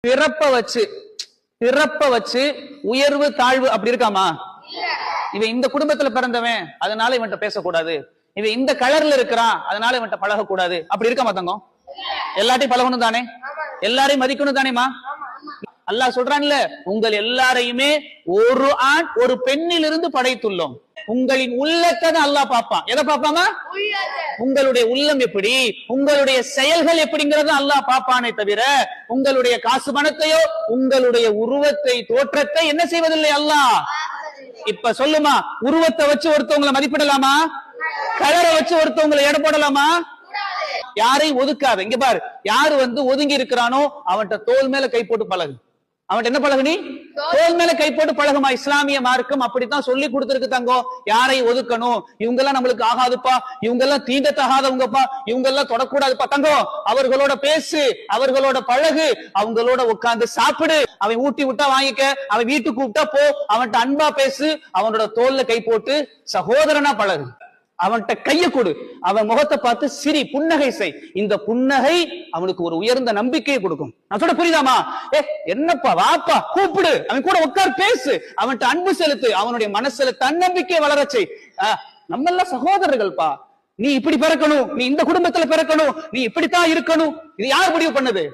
பிறப்ப வச்சு உயர்வு தாழ்வு அப்படி இருக்காமா? இவன் இந்த குடும்பத்துல பிறந்தவன் அதனால இவன்ட்ட பேசக்கூடாது, இவன் இந்த கலர்ல இருக்கிறான் அதனால இவன்ட்ட பழகக்கூடாது அப்படி இருக்காமா தங்கம்? எல்லாத்தையும் பழகணும் தானே, எல்லாரையும் மதிக்கணும் தானேமா? அல்லாஹ் சொல்றான்ல, உங்கள் எல்லாரையுமே ஒரு ஆண் ஒரு பெண்ணிலிருந்து படைத்துள்ளோம். உங்களின் உள்ளத்தை அல்லாஹ் பார்ப்பான். எதை பார்ப்பாமா? உங்களுடைய உள்ளம் எப்படி, உங்களுடைய செயல்கள் எப்படிங்கறத அல்லாஹ் பார்ப்பானே தவிர உங்களுடைய காசு பணத்தையோ உங்களுடைய உருவத்தை தோற்றத்தை என்ன செய்வதில்லை அல்லாஹ். இப்ப சொல்லுமா, உருவத்தை வச்சு ஒருத்தவங்களை மதிப்பிடலாமா? கலரை வச்சு ஒருத்தவங்களை எடை போடலாமா? யாரையும் ஒதுக்காத. இங்க பாரு, யாரு ஒதுங்கி இருக்கிறானோ அவன்கிட்ட தோல் மேல கை போட்டு பழகு. அவன் என்ன பழகு? நீ தோல் மேல கை போட்டு பழகுமா. இஸ்லாமிய மார்க்கம் அப்படித்தான் சொல்லி கொடுத்திருக்கு தங்கம். யாரை ஒதுக்கணும், இவங்க எல்லாம் நம்மளுக்கு ஆகாதுப்பா, இவங்க எல்லாம் தீண்டத்தகாதவங்கப்பா, இவங்க எல்லாம் தொடக்கூடாதுப்பா. தங்கம், அவர்களோட பேசு, அவர்களோட பழகு, அவங்களோட உட்கார்ந்து சாப்பிடு. அவன் ஊட்டி விட்டா வாங்கிக்க, அவன் வீட்டுக்கு கூப்பிட்டா போ, அவன்கிட்ட அன்பா பேசு, அவனோட தோல்ல கை போட்டு சகோதரனா பழகு. அவன்கிட்ட கைய கொடு, அவன் முகத்தை பார்த்து சிரி, புன்னகை செய். இந்த புன்னகை அவனுக்கு ஒரு உயர்ந்த நம்பிக்கையை கொடுக்கும். நான் சொல்ல புரியுதாமா? என்னப்பா, வாப்பா, கூப்பிடு, அவன் கூட உட்கார், பேசு, அவன்கிட்ட அன்பு செலுத்து, அவனுடைய மனசுல தன்னம்பிக்கை வளரச்சை. நம்ம எல்லாம் சகோதரர்கள்பா. நீ இப்படி பிறக்கணும், நீ இந்த குடும்பத்துல பிறக்கணும், நீ இப்படித்தான் இருக்கணும். இது யார் முடிவு பண்ணது?